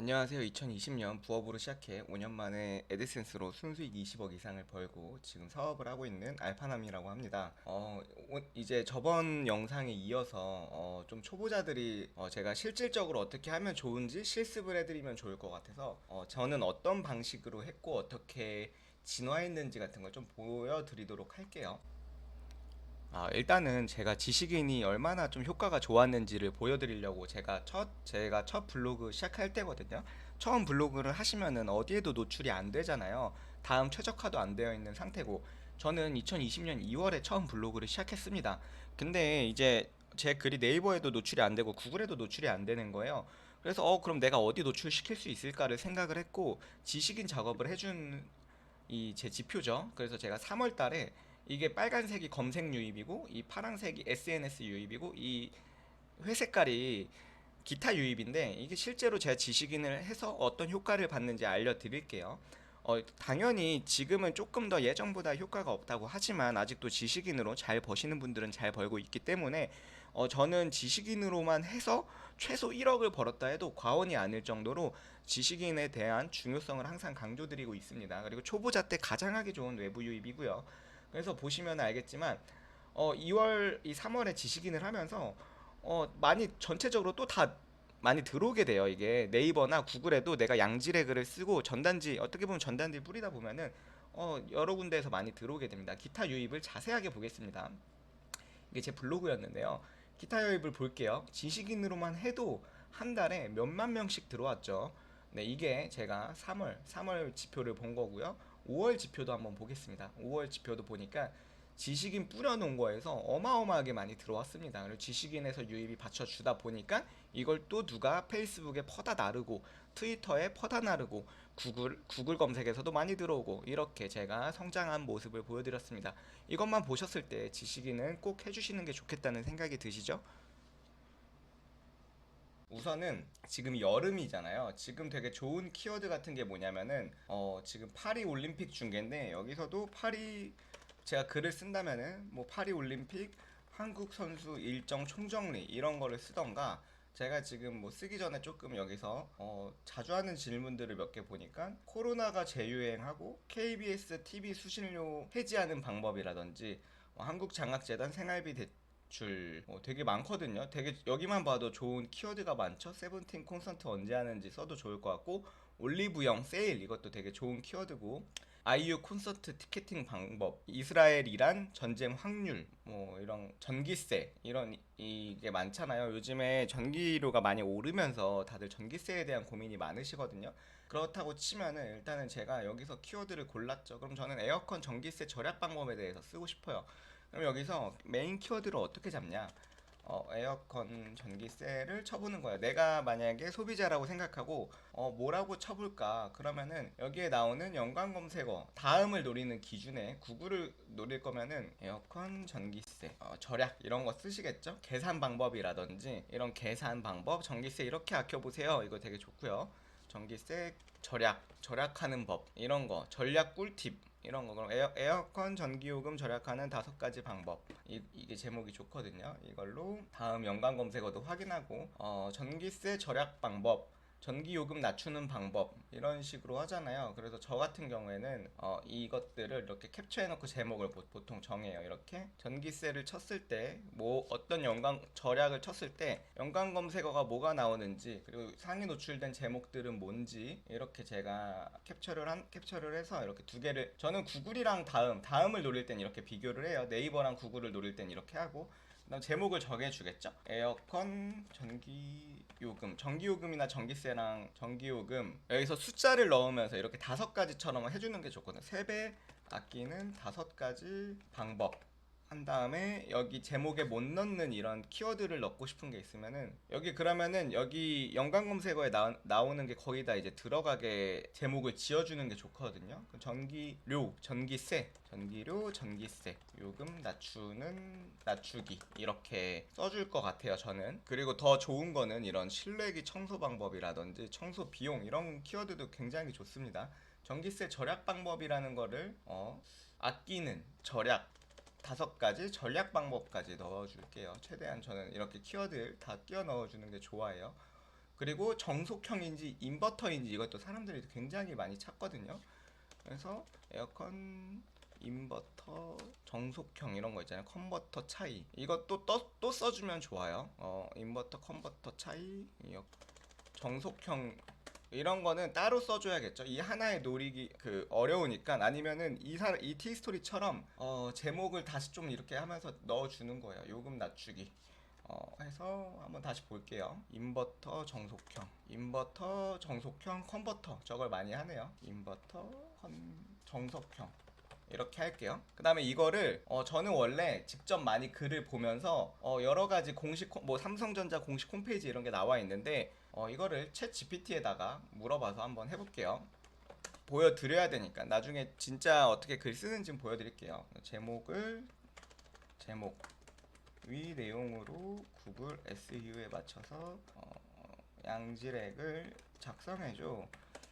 안녕하세요. 2020년 부업으로 시작해 5년 만에 애드센스로 순수익 20억 이상을 벌고 지금 사업을 하고 있는 알파남이라고 합니다. 이제 저번 영상에 이어서 좀 초보자들이 제가 실질적으로 어떻게 하면 좋은지 실습을 해드리면 좋을 것 같아서 저는 어떤 방식으로 했고 어떻게 진화했는지 같은 걸 좀 보여드리도록 할게요. 일단은 제가 지식인이 얼마나 좀 효과가 좋았는지를 보여드리려고 제가 첫 블로그 시작할 때거든요. 처음 블로그를 하시면은 어디에도 노출이 안 되잖아요. 다음 최적화도 안 되어 있는 상태고, 저는 2020년 2월에 처음 블로그를 시작했습니다. 근데 이제 제 글이 네이버에도 노출이 안 되고 구글에도 노출이 안 되는 거예요. 그래서 그럼 내가 어디 노출시킬 수 있을까를 생각을 했고, 지식인 작업을 해준 이 제 지표죠. 그래서 제가 3월 달에 이게 빨간색이 검색 유입이고 이 파란색이 SNS 유입이고 이 회색깔이 기타 유입인데, 이게 실제로 제가 지식인을 해서 어떤 효과를 받는지 알려드릴게요. 당연히 지금은 조금 더 예전보다 효과가 없다고 하지만 아직도 지식인으로 잘 버시는 분들은 잘 벌고 있기 때문에 저는 지식인으로만 해서 최소 1억을 벌었다 해도 과언이 아닐 정도로 지식인에 대한 중요성을 항상 강조드리고 있습니다. 그리고 초보자 때 가장 하기 좋은 외부 유입이고요. 그래서 보시면 알겠지만 2월, 3월에 지식인을 하면서 많이 전체적으로 또 다 많이 들어오게 돼요. 이게 네이버나 구글에도 내가 양질의 글을 쓰고 전단지, 어떻게 보면 전단지 뿌리다 보면은 여러 군데에서 많이 들어오게 됩니다. 기타 유입을 자세하게 보겠습니다. 이게 제 블로그였는데요. 기타 유입을 볼게요. 지식인으로만 해도 한 달에 몇만 명씩 들어왔죠. 네, 이게 제가 3월 지표를 본 거고요. 5월 지표도 한번 보겠습니다. 5월 지표도 보니까 지식인 뿌려놓은 거에서 어마어마하게 많이 들어왔습니다. 그리고 지식인에서 유입이 받쳐주다 보니까 이걸 또 누가 페이스북에 퍼다 나르고 트위터에 퍼다 나르고 구글 검색에서도 많이 들어오고, 이렇게 제가 성장한 모습을 보여드렸습니다. 이것만 보셨을 때 지식인은 꼭 해주시는 게 좋겠다는 생각이 드시죠? 우선은 지금 여름이잖아요. 지금 되게 좋은 키워드 같은 게 뭐냐면은 지금 파리 올림픽 중계인데, 여기서도 파리, 제가 글을 쓴다면은 뭐 파리 올림픽 한국 선수 일정 총정리 이런 거를 쓰던가, 제가 지금 뭐 쓰기 전에 조금 여기서 자주 하는 질문들을 몇 개 보니까 코로나가 재유행하고 KBS TV 수신료 해지하는 방법이라든지 한국장학재단 생활비 줄 되게 많거든요. 되게 여기만 봐도 좋은 키워드가 많죠. 세븐틴 콘서트 언제 하는지 써도 좋을 것 같고, 올리브영 세일 이것도 되게 좋은 키워드고, 아이유 콘서트 티켓팅 방법, 이스라엘 이란 전쟁 확률, 뭐 이런 전기세 이런 이게 많잖아요. 요즘에 전기료가 많이 오르면서 다들 전기세에 대한 고민이 많으시거든요. 그렇다고 치면은 일단은 제가 여기서 키워드를 골랐죠. 그럼 저는 에어컨 전기세 절약 방법에 대해서 쓰고 싶어요. 그럼 여기서 메인 키워드를 어떻게 잡냐? 에어컨 전기세를 쳐보는 거야. 내가 만약에 소비자라고 생각하고 뭐라고 쳐볼까? 그러면은 여기에 나오는 연관 검색어 다음을 노리는 기준에 구글을 노릴 거면은 에어컨 전기세 절약 이런 거 쓰시겠죠? 계산 방법이라든지 이런 계산 방법, 전기세 이렇게 아껴보세요. 이거 되게 좋고요. 전기세 절약하는 법 이런 거, 전략 꿀팁 이런 거. 그럼 에어컨 전기요금 절약하는 5가지 방법, 이게 제목이 좋거든요. 이걸로 다음 연관 검색어도 확인하고 전기세 절약 방법, 전기요금 낮추는 방법 이런 식으로 하잖아요. 그래서 저 같은 경우에는 이것들을 이렇게 캡처해놓고 제목을 보통 정해요. 이렇게 전기세를 쳤을 때 뭐 어떤 연관 절약을 쳤을 때 연관 검색어가 뭐가 나오는지, 그리고 상위 노출된 제목들은 뭔지 이렇게 제가 캡처를 해서 이렇게 두 개를, 저는 구글이랑 다음을 노릴 땐 이렇게 비교를 해요. 네이버랑 구글을 노릴 땐 이렇게 하고, 그다음 제목을 정해주겠죠. 에어컨 전기요금, 전기요금이나 전기세랑 전기요금, 여기서 숫자를 넣으면서 이렇게 5가지처럼 해주는 게 좋거든요. 세배 아끼는 5가지 방법 한 다음에 여기 제목에 못 넣는 이런 키워드를 넣고 싶은 게 있으면은 여기, 그러면은 여기 연관 검색어에 나오는 게 거의 다 이제 들어가게 제목을 지어주는 게 좋거든요. 전기료, 전기세, 전기료, 전기세, 요금 낮추기 이렇게 써줄 것 같아요, 저는. 그리고 더 좋은 거는 이런 실외기 청소 방법이라든지 청소 비용 이런 키워드도 굉장히 좋습니다. 전기세 절약 방법이라는 거를 아끼는 절약 5가지 전략 방법까지 넣어줄게요. 최대한 저는 이렇게 키워드를 다 끼워 넣어주는 게 좋아해요. 그리고 정속형인지 인버터인지 이것도 사람들이 굉장히 많이 찾거든요. 그래서 에어컨 인버터 정속형 이런 거 있잖아요. 컨버터 차이 이것도 또 써주면 좋아요. 인버터 컨버터 차이 정속형 이런 거는 따로 써줘야겠죠. 이 하나에 노리기 어려우니까. 아니면은 이 티스토리처럼 제목을 다시 좀 이렇게 하면서 넣어주는 거예요. 요금 낮추기. 해서 한번 다시 볼게요. 인버터 정속형 컨버터 저걸 많이 하네요. 인버터 정속형 이렇게 할게요. 그 다음에 이거를 저는 원래 직접 많이 글을 보면서 여러 가지 공식 뭐 삼성전자 공식 홈페이지 이런 게 나와 있는데 이거를 챗 GPT에다가 물어봐서 한번 해볼게요. 보여드려야 되니까 나중에 진짜 어떻게 글 쓰는지 보여드릴게요. 제목 위 내용으로 구글 SEO에 맞춰서 양질액을 작성해줘.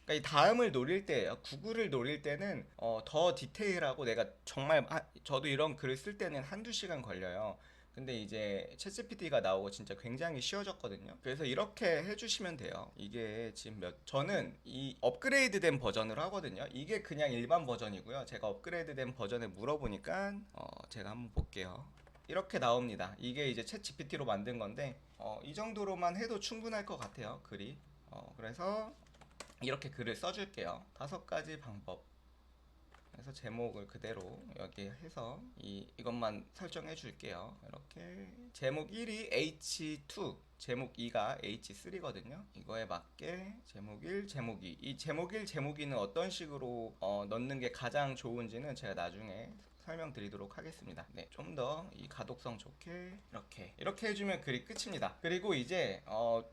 그러니까 이 다음을 노릴 때예요. 구글을 노릴 때는 더 디테일하고 내가 정말 저도 이런 글을 쓸 때는 한두 시간 걸려요. 근데 이제 챗GPT가 나오고 진짜 굉장히 쉬워졌거든요. 그래서 이렇게 해주시면 돼요. 이게 지금 저는 이 업그레이드된 버전으로 하거든요. 이게 그냥 일반 버전이고요. 제가 업그레이드된 버전에 물어보니까 제가 한번 볼게요. 이렇게 나옵니다. 이게 이제 챗 GPT로 만든 건데 이 정도로만 해도 충분할 것 같아요. 글이. 그래서 이렇게 글을 써줄게요. 5가지 방법. 그래서 제목을 그대로 여기 해서 이것만 설정해 줄게요. 이렇게 제목 1이 H2, 제목 2가 H3거든요. 이거에 맞게 제목 1, 제목 2. 이 제목 1, 제목 2는 어떤 식으로 넣는 게 가장 좋은지는 제가 나중에 설명드리도록 하겠습니다. 네, 좀 더 이 가독성 좋게 이렇게 해주면 글이 끝입니다. 그리고 이제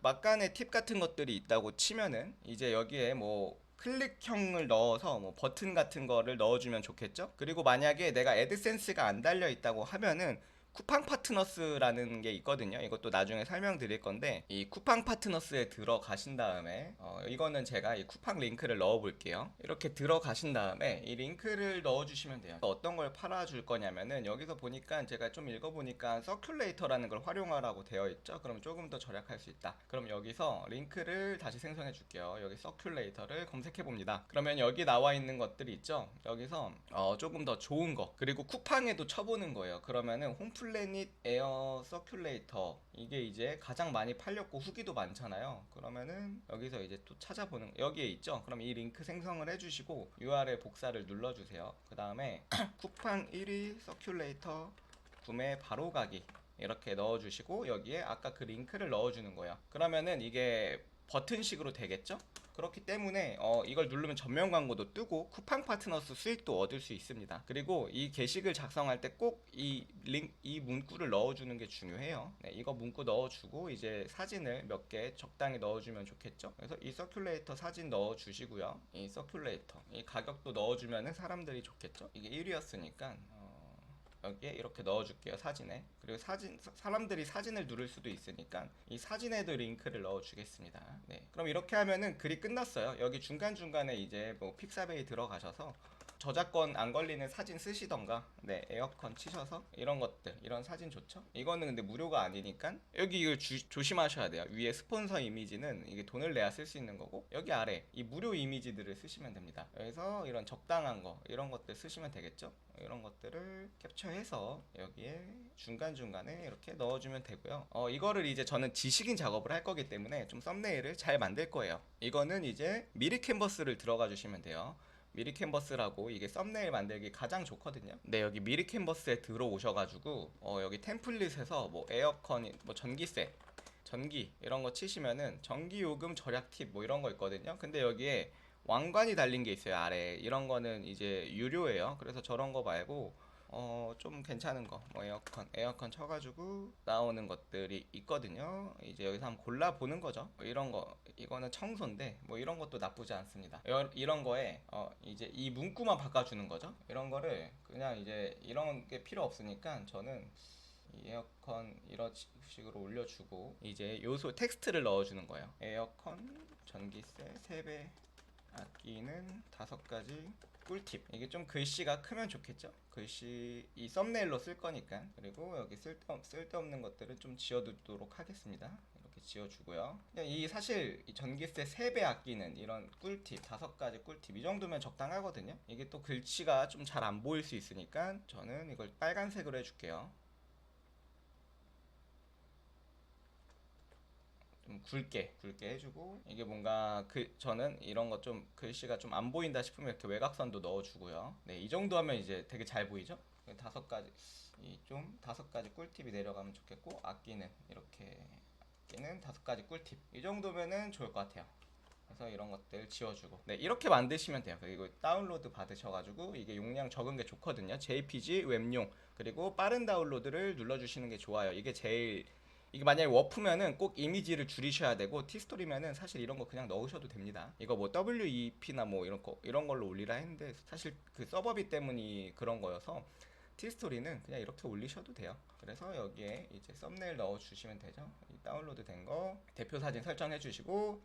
막간의 팁 같은 것들이 있다고 치면은 이제 여기에 뭐 클릭형을 넣어서 뭐 버튼 같은 거를 넣어주면 좋겠죠. 그리고 만약에 내가 애드센스가 안 달려 있다고 하면은 쿠팡 파트너스라는 게 있거든요. 이것도 나중에 설명드릴 건데 이 쿠팡 파트너스에 들어가신 다음에 이거는 제가 이 쿠팡 링크를 넣어 볼게요. 이렇게 들어가신 다음에 이 링크를 넣어 주시면 돼요. 어떤 걸 팔아줄 거냐면은 여기서 보니까 제가 좀 읽어보니까 서큘레이터라는 걸 활용하라고 되어 있죠. 그럼 조금 더 절약할 수 있다. 그럼 여기서 링크를 다시 생성해 줄게요. 여기 서큘레이터를 검색해 봅니다. 그러면 여기 나와 있는 것들이 있죠. 여기서 조금 더 좋은 거 그리고 쿠팡에도 쳐보는 거예요. 그러면은 홈플래닛 에어 서큘레이터 이게 이제 가장 많이 팔렸고 후기도 많잖아요. 그러면은 여기서 이제 또 찾아보는 여기에 있죠. 그럼 이 링크 생성을 해주시고 URL 복사를 눌러주세요. 그 다음에 쿠팡 1위 서큘레이터 구매 바로 가기 이렇게 넣어주시고 여기에 아까 그 링크를 넣어주는 거예요. 그러면은 이게 버튼식으로 되겠죠? 그렇기 때문에 이걸 누르면 전면 광고도 뜨고 쿠팡 파트너스 수익도 얻을 수 있습니다. 그리고 이 게시글 작성할 때 꼭 이 문구를 넣어주는 게 중요해요. 네, 이거 문구 넣어주고 이제 사진을 몇 개 적당히 넣어주면 좋겠죠. 그래서 이 서큘레이터 사진 넣어주시고요. 이 서큘레이터 이 가격도 넣어주면은 사람들이 좋겠죠. 이게 1위였으니까 여기에 이렇게 넣어줄게요. 사진에. 그리고 사람들이 사진을 누를 수도 있으니까 이 사진에도 링크를 넣어주겠습니다. 네, 그럼 이렇게 하면은 글이 끝났어요. 여기 중간중간에 이제 뭐 픽사베이 들어가셔서 저작권 안 걸리는 사진 쓰시던가 네 에어컨 치셔서 이런 것들 이런 사진 좋죠. 이거는 근데 무료가 아니니까 여기 이걸 조심하셔야 돼요. 위에 스폰서 이미지는 이게 돈을 내야 쓸 수 있는 거고 여기 아래 이 무료 이미지들을 쓰시면 됩니다. 여기서 이런 적당한 거 이런 것들 쓰시면 되겠죠. 이런 것들을 캡처해서 여기에 중간중간에 이렇게 넣어주면 되고요. 이거를 이제 저는 지식인 작업을 할 거기 때문에 좀 썸네일을 잘 만들 거예요. 이거는 이제 미리 캔버스를 들어가 주시면 돼요. 미리 캔버스라고 이게 썸네일 만들기 가장 좋거든요. 네, 여기 미리 캔버스에 들어오셔가지고 여기 템플릿에서 뭐 에어컨, 뭐 전기세, 전기 이런 거 치시면은 전기 요금 절약 팁 뭐 이런 거 있거든요. 근데 여기에 왕관이 달린 게 있어요. 아래 이런 거는 이제 유료예요. 그래서 저런 거 말고 좀 괜찮은 거 뭐 에어컨 쳐가지고 나오는 것들이 있거든요. 이제 여기서 한번 골라보는 거죠. 뭐 이런 거 이거는 청소인데 뭐 이런 것도 나쁘지 않습니다. 이런 거에 이제 이 문구만 바꿔주는 거죠. 이런 거를 그냥 이제 이런 게 필요 없으니까 저는 이 에어컨 이런 식으로 올려주고 이제 요소 텍스트를 넣어주는 거예요. 에어컨 전기세 3배 아끼는 5가지 꿀팁. 이게 좀 글씨가 크면 좋겠죠? 글씨 이 썸네일로 쓸 거니까. 그리고 여기 쓸데없는 것들은 좀 지워두도록 하겠습니다. 이렇게 이렇게 지어주고요. 그냥 이 사실 이 전기세 3배 아끼는 이런 꿀팁, 5가지 꿀팁 이 정도면 적당하거든요. 이게 또 글씨가 좀 잘 안 보일 수 있으니까 저는 이걸 빨간색으로 해줄게요. 좀 굵게 해주고, 이게 뭔가 저는 이런 거 좀 글씨가 좀 안 보인다 싶으면 이렇게 외곽선도 넣어주고요. 네, 이 정도 하면 이제 되게 잘 보이죠? 5가지 이 좀 5가지 꿀팁이 내려가면 좋겠고, 아끼는 이렇게 아끼는 5가지 꿀팁 이 정도면은 좋을 것 같아요. 그래서 이런 것들 지워주고, 네, 이렇게 만드시면 돼요. 그리고 다운로드 받으셔가지고 이게 용량 적은 게 좋거든요. JPG 웹용, 그리고 빠른 다운로드를 눌러주시는 게 좋아요. 이게 제일, 이게 만약에 워프면은 꼭 이미지를 줄이셔야 되고, 티스토리면은 사실 이런 거 그냥 넣으셔도 됩니다. 이거 뭐 WEP나 뭐 이런 걸로 올리라 했는데 사실 그 서버비 때문이 그런 거여서 티스토리는 그냥 이렇게 올리셔도 돼요. 그래서 여기에 이제 썸네일 넣어주시면 되죠. 이 다운로드 된 거 대표 사진 설정해 주시고,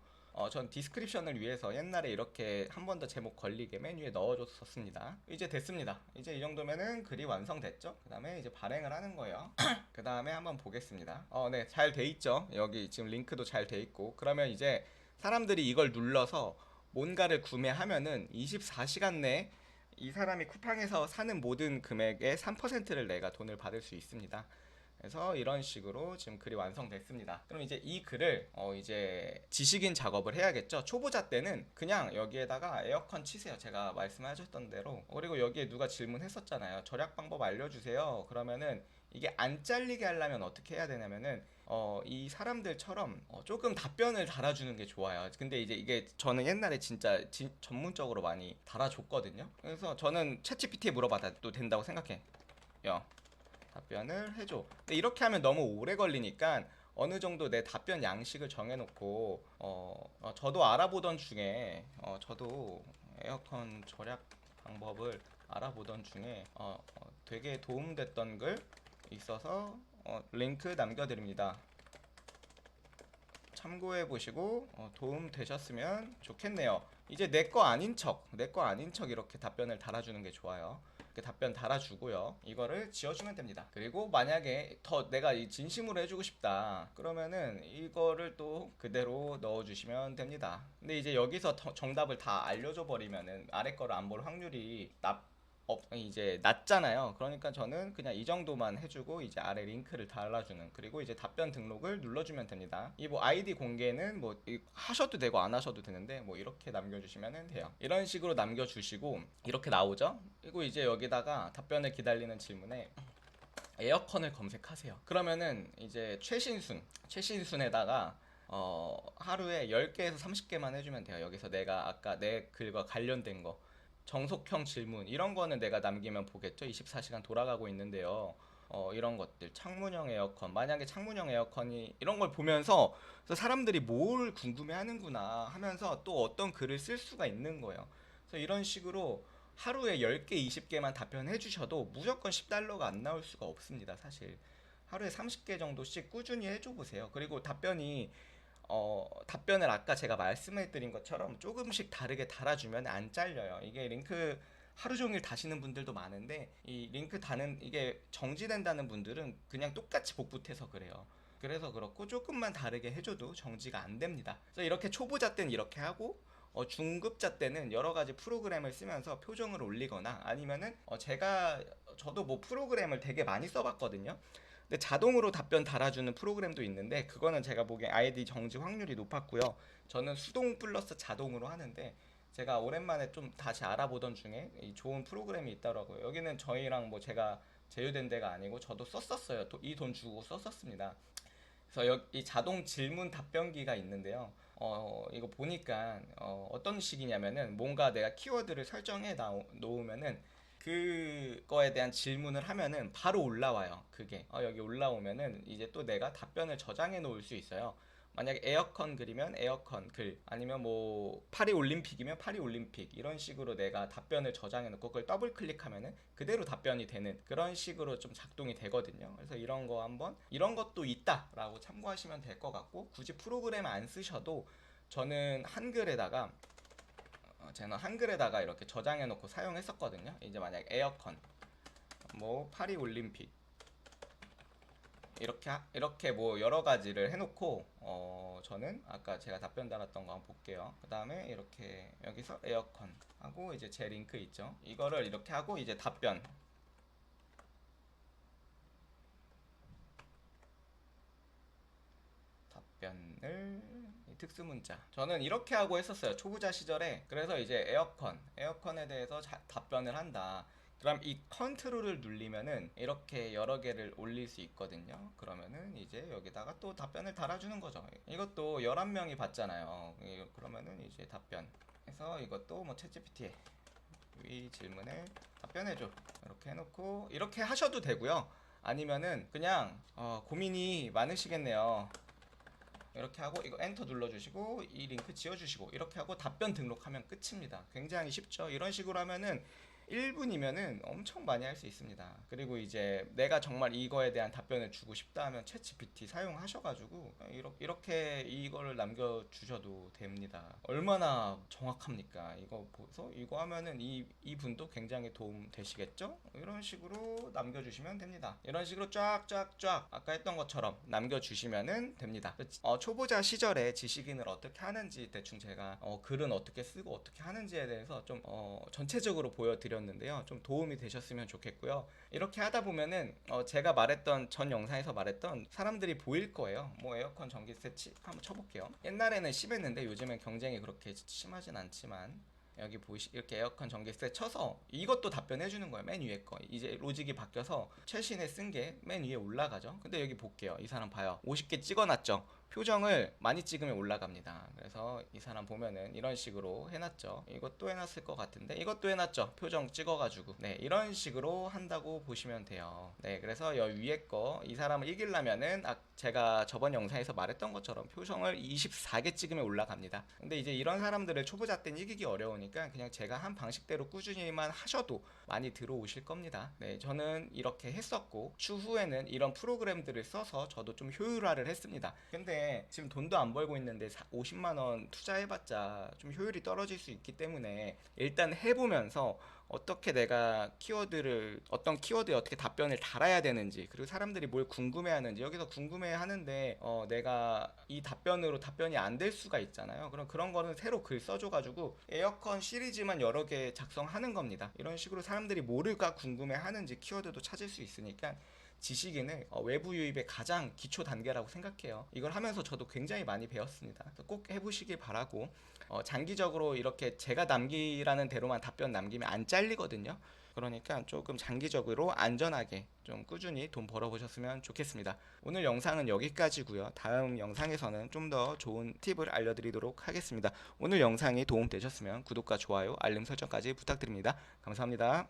전 디스크립션을 위해서 옛날에 이렇게 한 번 더 제목 걸리게 메뉴에 넣어줬었습니다. 이제 됐습니다. 이제 이 정도면은 글이 완성됐죠. 그 다음에 이제 발행을 하는 거예요. 그 다음에 한번 보겠습니다. 네, 잘 돼 있죠. 여기 지금 링크도 잘 돼 있고. 그러면 이제 사람들이 이걸 눌러서 뭔가를 구매하면은 24시간 내에 이 사람이 쿠팡에서 사는 모든 금액의 3%를 내가 돈을 받을 수 있습니다. 그래서 이런 식으로 지금 글이 완성됐습니다. 그럼 이제 이 글을 이제 지식인 작업을 해야겠죠. 초보자 때는 그냥 여기에다가 에어컨 치세요. 제가 말씀하셨던 대로. 그리고 여기에 누가 질문했었잖아요. 절약 방법 알려주세요. 그러면은 이게 안 잘리게 하려면 어떻게 해야 되냐면은 이 사람들처럼 조금 답변을 달아주는 게 좋아요. 근데 이제 이게 저는 옛날에 진짜 전문적으로 많이 달아줬거든요. 그래서 저는 챗GPT에 물어봐도 된다고 생각해요. 답변을 해줘. 근데 이렇게 하면 너무 오래 걸리니까 어느 정도 내 답변 양식을 정해놓고, 저도 알아보던 중에, 저도 에어컨 절약 방법을 알아보던 중에 되게 도움됐던 글 있어서 링크 남겨드립니다. 참고해 보시고 도움 되셨으면 좋겠네요. 이제 내 거 아닌 척 이렇게 답변을 달아주는 게 좋아요. 이렇게 답변 달아주고요. 이거를 지워주면 됩니다. 그리고 만약에 더 내가 진심으로 해주고 싶다 그러면은 이거를 또 그대로 넣어주시면 됩니다. 근데 이제 여기서 정답을 다 알려줘 버리면은 아래 거를 안 볼 확률이 이제 낮잖아요. 그러니까 저는 그냥 이 정도만 해주고 이제 아래 링크를 달아주는, 그리고 이제 답변 등록을 눌러주면 됩니다. 이 뭐 아이디 공개는 뭐 하셔도 되고 안 하셔도 되는데 뭐 이렇게 남겨주시면 돼요. 이런 식으로 남겨주시고 이렇게 나오죠. 그리고 이제 여기다가 답변을 기다리는 질문에 에어컨을 검색하세요. 그러면은 이제 최신순에다가 하루에 10개에서 30개만 해주면 돼요. 여기서 내가 아까 내 글과 관련된 거, 정속형 질문 이런 거는 내가 남기면 보겠죠. 24시간 돌아가고 있는데요. 이런 것들, 창문형 에어컨, 만약에 창문형 에어컨이 이런 걸 보면서 사람들이 뭘 궁금해 하는구나 하면서 또 어떤 글을 쓸 수가 있는 거예요. 그래서 이런 식으로 하루에 10개, 20개만 답변해 주셔도 무조건 10달러가 안 나올 수가 없습니다, 사실. 하루에 30개 정도씩 꾸준히 해줘 보세요. 그리고 답변을 아까 제가 말씀해드린 것처럼 조금씩 다르게 달아주면 안 잘려요. 이게 링크 하루 종일 다시는 분들도 많은데, 이 링크 다는 이게 정지된다는 분들은 그냥 똑같이 복붙해서 그래요. 그래서 그렇고 조금만 다르게 해줘도 정지가 안 됩니다. 그래서 이렇게 초보자 때는 이렇게 하고, 중급자 때는 여러 가지 프로그램을 쓰면서 표정을 올리거나 아니면은 저도 뭐 프로그램을 되게 많이 써봤거든요. 근데 자동으로 답변 달아주는 프로그램도 있는데 그거는 제가 보기엔 아이디 정지 확률이 높았고요. 저는 수동 플러스 자동으로 하는데, 제가 오랜만에 좀 다시 알아보던 중에 이 좋은 프로그램이 있더라고요. 여기는 저희랑 뭐 제가 제휴된 데가 아니고 저도 썼었어요. 이 돈 주고 썼었습니다. 그래서 이 자동 질문 답변기가 있는데요. 이거 보니까 어떤 식이냐면은 뭔가 내가 키워드를 설정해 놓으면은 그거에 대한 질문을 하면은 바로 올라와요. 그게 여기 올라오면은 이제 또 내가 답변을 저장해 놓을 수 있어요. 만약에 에어컨 글이면 에어컨 글, 아니면 뭐 파리 올림픽이면 파리 올림픽, 이런 식으로 내가 답변을 저장해 놓고 그걸 더블 클릭하면은 그대로 답변이 되는 그런 식으로 좀 작동이 되거든요. 그래서 이런 것도 있다라고 참고하시면 될 것 같고, 굳이 프로그램 안 쓰셔도 저는 한글에다가 이렇게 저장해 놓고 사용했었거든요. 이제 만약 에어컨, 뭐 파리 올림픽 이렇게 뭐 여러 가지를 해놓고 저는 아까 제가 답변 달았던 거 한번 볼게요. 그 다음에 이렇게 여기서 에어컨 하고 이제 제 링크 있죠. 이거를 이렇게 하고 이제 답변을 이 특수문자 저는 이렇게 하고 했었어요, 초보자 시절에. 그래서 이제 에어컨에 대해서 답변을 한다. 그럼 이 컨트롤을 누르면은 이렇게 여러 개를 올릴 수 있거든요. 그러면은 이제 여기다가 또 답변을 달아주는 거죠. 이것도 11명이 봤잖아요. 그러면은 이제 답변 해서 이것도 뭐 챗GPT에 이 질문에 답변해줘 이렇게 해놓고 이렇게 하셔도 되고요. 아니면은 그냥 고민이 많으시겠네요. 이렇게 하고 이거 엔터 눌러주시고 이 링크 지워주시고 이렇게 하고 답변 등록하면 끝입니다. 굉장히 쉽죠. 이런 식으로 하면은 1분이면은 엄청 많이 할 수 있습니다. 그리고 이제 내가 정말 이거에 대한 답변을 주고 싶다 하면 챗GPT 사용하셔가지고 이렇게 이거를 남겨주셔도 됩니다. 얼마나 정확합니까? 이거 보소 이거 하면은 이분도 굉장히 도움 되시겠죠? 이런 식으로 남겨주시면 됩니다. 이런 식으로 쫙쫙쫙 아까 했던 것처럼 남겨주시면은 됩니다. 초보자 시절에 지식인을 어떻게 하는지 대충 제가 글은 어떻게 쓰고 어떻게 하는지에 대해서 좀 전체적으로 보여드렸는데요. 좀 도움이 되셨으면 좋겠고요. 이렇게 하다 보면은 제가 말했던 전 영상에서 말했던 사람들이 보일 거예요. 뭐 에어컨 전기세 한번 쳐볼게요. 옛날에는 심했는데 요즘엔 경쟁이 그렇게 심하진 않지만 여기 이렇게 에어컨 전기세 쳐서 이것도 답변해 주는 거예요. 맨 위에 거 이제 로직이 바뀌어서 최신에 쓴 게 맨 위에 올라가죠. 근데 여기 볼게요. 이 사람 봐요. 50개 찍어놨죠. 표정을 많이 찍으면 올라갑니다. 그래서 이 사람 보면은 이런 식으로 해놨죠. 이것도 해놨을 것 같은데 이것도 해놨죠. 표정 찍어가지고. 네, 이런 식으로 한다고 보시면 돼요. 네, 그래서 여 위에 거 이 사람을 이기려면은 제가 저번 영상에서 말했던 것처럼 표정을 24개 찍으면 올라갑니다. 근데 이제 이런 사람들을 초보자 때는 이기기 어려우니까 그냥 제가 한 방식대로 꾸준히만 하셔도 많이 들어오실 겁니다. 네, 저는 이렇게 했었고 추후에는 이런 프로그램들을 써서 저도 좀 효율화를 했습니다. 근데 지금 돈도 안 벌고 있는데 50만원 투자해봤자 좀 효율이 떨어질 수 있기 때문에 일단 해보면서 어떻게 내가 어떤 키워드에 어떻게 답변을 달아야 되는지, 그리고 사람들이 뭘 궁금해하는지, 여기서 궁금해하는데 내가 이 답변으로 답변이 안 될 수가 있잖아요. 그럼 그런 거는 새로 글 써줘가지고 에어컨 시리즈만 여러 개 작성하는 겁니다. 이런 식으로 사람들이 뭐가 궁금해하는지 키워드도 찾을 수 있으니까 지식인을 외부 유입의 가장 기초 단계라고 생각해요. 이걸 하면서 저도 굉장히 많이 배웠습니다. 꼭 해보시길 바라고, 장기적으로 이렇게 제가 남기라는 대로만 답변 남기면 안 잘리거든요. 그러니까 조금 장기적으로 안전하게 좀 꾸준히 돈 벌어보셨으면 좋겠습니다. 오늘 영상은 여기까지고요. 다음 영상에서는 좀 더 좋은 팁을 알려드리도록 하겠습니다. 오늘 영상이 도움되셨으면 구독과 좋아요, 알림 설정까지 부탁드립니다. 감사합니다.